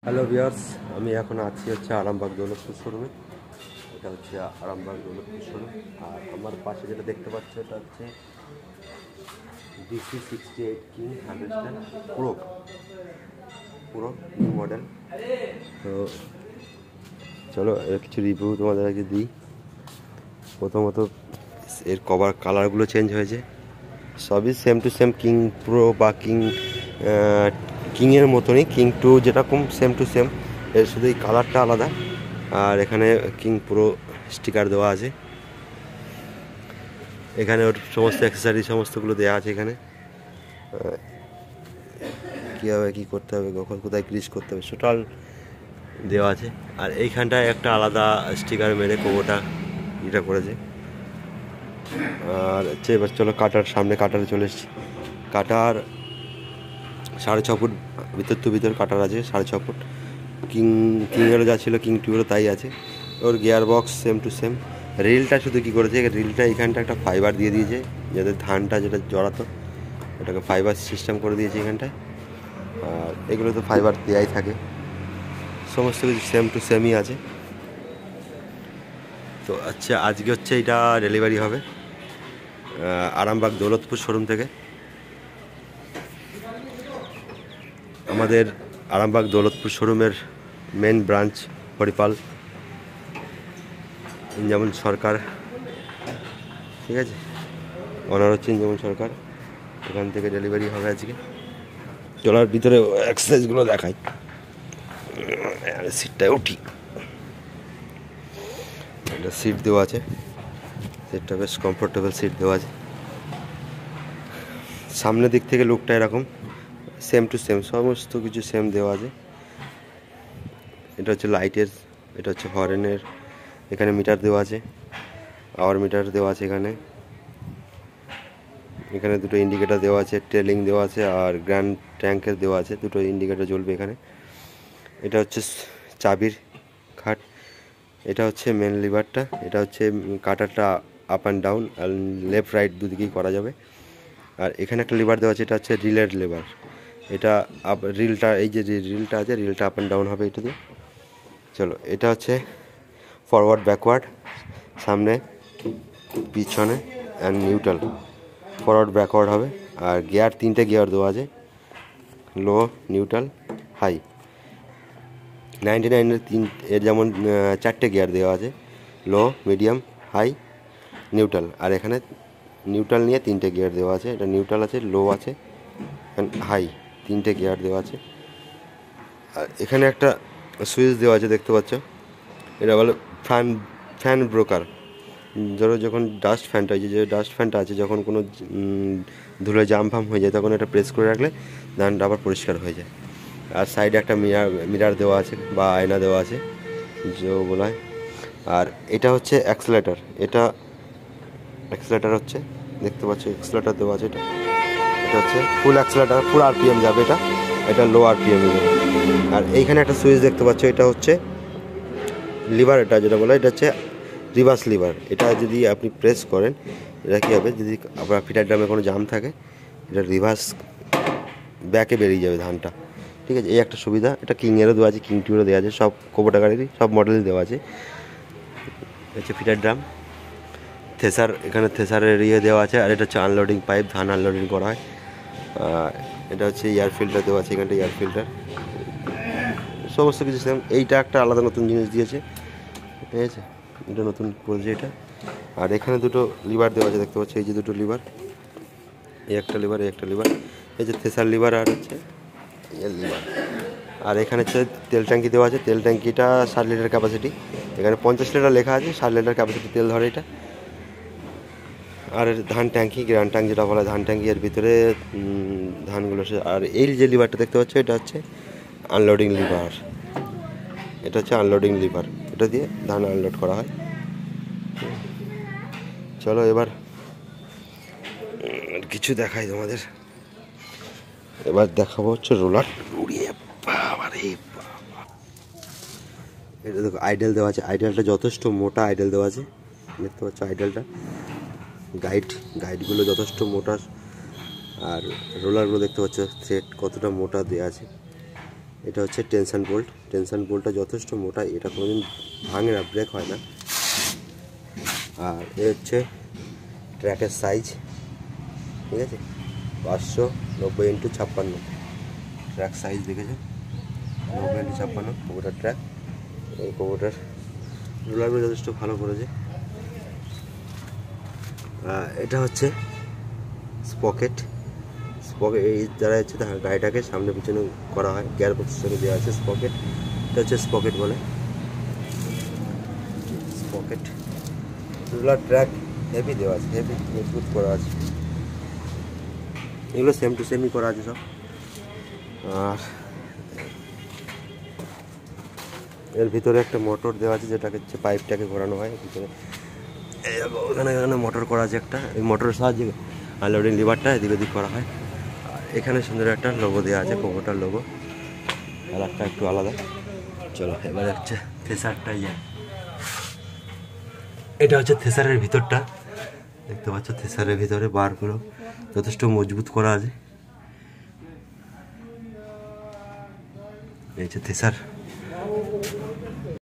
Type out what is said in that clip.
Hello viewers, আমি এখন আছি আরামবাগ দৌলতপুর শোরুমে। এটা হচ্ছে আরামবাগ দৌলতপুর শোরুম। আর আমার পাশে যেটা দেখতে পাচ্ছ এটা হচ্ছে DC68 কিং হারভেস্টার পুরো নিউ মডেল। তো চলো এর কিছু রিভিউ তোমাদেরকে দিই। প্রথমত এর কভার কালারগুলো চেঞ্জ হয়েছে, সবই same to same king pro বা কিংয়ের মতনই। কিং টু যেরকম সেম টু সেম, এর শুধু এই কালারটা আলাদা। আর এখানে কিং প্রো স্টিকার দেওয়া আছে, এখানে ওর সমস্ত অ্যাক্সেসরি সমস্তগুলো দেওয়া আছে। এখানে কীভাবে কী করতে হবে, কখন কোথায় গ্রিজ করতে হবে টোটাল দেওয়া আছে। আর এইখানটায় একটা আলাদা স্টিকার মেরে কোবোটা এটা করেছে। আর হচ্ছে এবার চলো সামনে কাটারে চলে এসেছি। কাটার 6.5 ফুট ভিতর কাটার আছে, 6.5 ফুট। কিংয়েরও যা ছিল কিং টুয়েরও তাই আছে। ওর gear box same to same. রিলটা শুধু কী করেছে, রিলটা এখানটা একটা ফাইবার দিয়ে দিয়েছে, যাতে ধানটা যেটা জড়াতো ওটাকে ফাইবার সিস্টেম করে দিয়েছে এখানটায়। আর এগুলো তো ফাইবার দেওয়াই থাকে, সমস্ত কিছু সেম টু সেমই আছে। তো আচ্ছা, আজকে এটা ডেলিভারি হবে আরামবাগ দৌলতপুর শোরুম থেকে। আমাদের আরামবাগ দৌলতপুর শোরুমের মেন ব্রাঞ্চ হরিপাল যেমন সরকার, ঠিক আছে, অনার হচ্ছেন যেমন সরকার। এখান থেকে ডেলিভারি হবে আজকে। চলার ভিতরে এক্সারসাইজগুলো দেখাই, সিটটায় উঠি। একটা সিট দেওয়া আছে, সিটটা বেশ কমফোর্টেবল সিট দেওয়া আছে। সামনের দিক থেকে লুকটা এরকম সেম টু সেম, সমস্ত কিছু সেম দেওয়া আছে। এটা হচ্ছে লাইটের, এটা হচ্ছে হর্নের। এখানে মিটার দেওয়া আছে, আওয়ার মিটার দেওয়া আছে। এখানে দুটো ইন্ডিকেটার দেওয়া আছে, টেলিং দেওয়া আছে, আর গ্র্যান্ড ট্যাঙ্কের দেওয়া আছে, দুটো ইন্ডিকেটার জ্বলবে এখানে। এটা হচ্ছে চাবির খাট। এটা হচ্ছে মেন লিভারটা। এটা হচ্ছে কাটারটা আপ অ্যান্ড ডাউন আর লেফট রাইট দুদিকেই করা যাবে। আর এখানে একটা লিভার দেওয়া আছে, এটা হচ্ছে রিলের লিভার। এটা রিলটা, এই যে রিলটা আছে, রিলটা আপ অ্যান্ড ডাউন হবে এটা দিয়ে। চলো, এটা হচ্ছে ফরওয়ার্ড ব্যাকওয়ার্ড, সামনে পিছনে অ্যান্ড নিউট্রাল। ফরওয়ার্ড ব্যাকওয়ার্ড হবে। আর গিয়ার 3টে গিয়ার দেওয়া আছে, লো, নিউট্রাল, হাই। 99 এর যেমন 4টে গিয়ার দেওয়া আছে, লো, মিডিয়াম, হাই, নিউট্রাল। আর এখানে নিউট্রাল নিয়ে 3টে গিয়ার দেওয়া আছে। এটা নিউট্রাল আছে, লো আছে অ্যান্ড হাই, 3টে গিয়ার দেওয়া আছে। আর এখানে একটা সুইচ দেওয়া আছে, দেখতে পাচ্ছ। এটা বলে ফ্যান ব্রোকার। যখন ডাস্ট ফ্যানটা, যে ডাস্ট ফ্যানটা আছে, যখন কোনো ধুলো জাম ফাম হয়ে যায় তখন এটা প্রেস করে রাখলে ধানটা আবার পরিষ্কার হয়ে যায়। আর সাইডে একটা মিরার দেওয়া আছে বা আয়না দেওয়া আছে যে বলা হয়। আর এটা হচ্ছে অ্যাক্সেলেটার। এটা অ্যাক্সেলেটার হচ্ছে, দেখতে পাচ্ছ অ্যাক্সেলেটার দেওয়া আছে। এটা হচ্ছে ফুল অ্যাক্সেলেটার, ফুল আরপিএম যাবে এটা। এটা লো আরপিএম যাবে। আর এইখানে একটা সুইচ দেখতে পাচ্ছ, এটা হচ্ছে লিভার। এটা যেটা বলা, এটা হচ্ছে রিভার্স লিভার। এটা যদি আপনি প্রেস করেন, এটা কী হবে, যদি আপনার ফিটার ড্রামে কোনো জাম থাকে, এটা রিভার্স ব্যাকে বেরিয়ে যাবে ধানটা, ঠিক আছে। এই একটা সুবিধা। এটা কিংয়েরও দেওয়া আছে, কিং টুয়েরও দেওয়া আছে, সব কোবোটা গাড়িরই সব মডেলই দেওয়া আছে। হচ্ছে ফিটার ড্রাম, থেসার, এখানে থেসারের দেওয়া আছে। আর এটা হচ্ছে আনলোডিং পাইপ, ধান আনলোডিং করা হয়। এটা হচ্ছে এয়ার ফিল্টার দেওয়া আছে, এখানটা এয়ার ফিল্টার, সমস্ত কিছু সেম। এইটা একটা আলাদা নতুন জিনিস দিয়েছে, ঠিক আছে, এটা নতুন করেছে এটা। আর এখানে দুটো লিভার দেওয়া আছে, দেখতে পাচ্ছি, এই যে দুটো লিভার, এই একটা লিভার, এই একটা লিভার। এই যে থেসার লিভার আর হচ্ছে এর লিভার। আর এখানে হচ্ছে তেল ট্যাঙ্কি দেওয়া আছে। তেল ট্যাঙ্কিটা 60 লিটার ক্যাপাসিটি। এখানে 50 লিটার লেখা আছে, 60 লিটার ক্যাপাসিটি তেল ধরে এটা। আর ধান ট্যাঙ্কি, গ্রান্ড ট্যাঙ্ক যেটা বলা, ধান ট্যাঙ্কি, এর ভিতরে ধানগুলো। আর এই যে লিভারটা দেখতে পাচ্ছ, এটা হচ্ছে আনলোডিং লিভার। এটা হচ্ছে আনলোডিং লিভার, এটা দিয়ে ধান আনলোড করা হয়। চলো এবার কিছু দেখাই তোমাদের। এবার দেখাবো হচ্ছে রোলার। এটা দেখো, আইডেল দেওয়া আছে। আইডেলটা যথেষ্ট মোটা আইডেল দেওয়া আছে, দেখতে পাচ্ছ আইডেলটা। গাইডগুলো যথেষ্ট মোটা। আর রোলারগুলো দেখতে পাচ্ছ থ্রেড কতটা মোটা দেওয়া আছে। এটা হচ্ছে টেনশন বোল্ট। টেনশন বোল্টটা যথেষ্ট মোটা, এটা কোনোদিন ভাঙে না, ব্রেক হয় না। আর এ হচ্ছে ট্র্যাকের সাইজ, ঠিক আছে, 590x56 ট্র্যাক সাইজ দেখেছে, 90x56 কোবোটার ট্র্যাক। এই কোবোটার রোলারগুলো যথেষ্ট ভালো করেছে। এটা হচ্ছে স্পকেট। স্পকেট এই দ্বারা হচ্ছে গাড়িটাকে সামনে পিছনে করা হয়, গিয়ার বক্সের সঙ্গে দেওয়া আছে স্পকেট। এটা হচ্ছে স্পকেট বলে, স্পকেট। রোলার ট্র্যাক হেভি দেওয়া আছে, হেভি মজবুত করা আছে, এগুলো সেম টু সেমই করা আছে সব। আর এর ভিতরে একটা মোটর দেওয়া আছে, যেটাকে হচ্ছে পাইপটাকে ঘোরানো হয় ভিতরে। এখানে এখানে মোটর করা আছে একটা, এই মোটরের সাহায্যে আনলোডিং লিভারটা এদিক ওদিক করা হয়। আর এখানে সুন্দর একটা লোগো দেওয়া আছে, কোবোটার লোগো, কালারটা একটু আলাদা। চলো এবারে হচ্ছে থেসারটাই যায়। এটা হচ্ছে থেসারের ভিতরটা, দেখতে পাচ্ছ থেসারের ভিতরে বারগুলো যথেষ্ট মজবুত করা আছে। এই যে থেসার।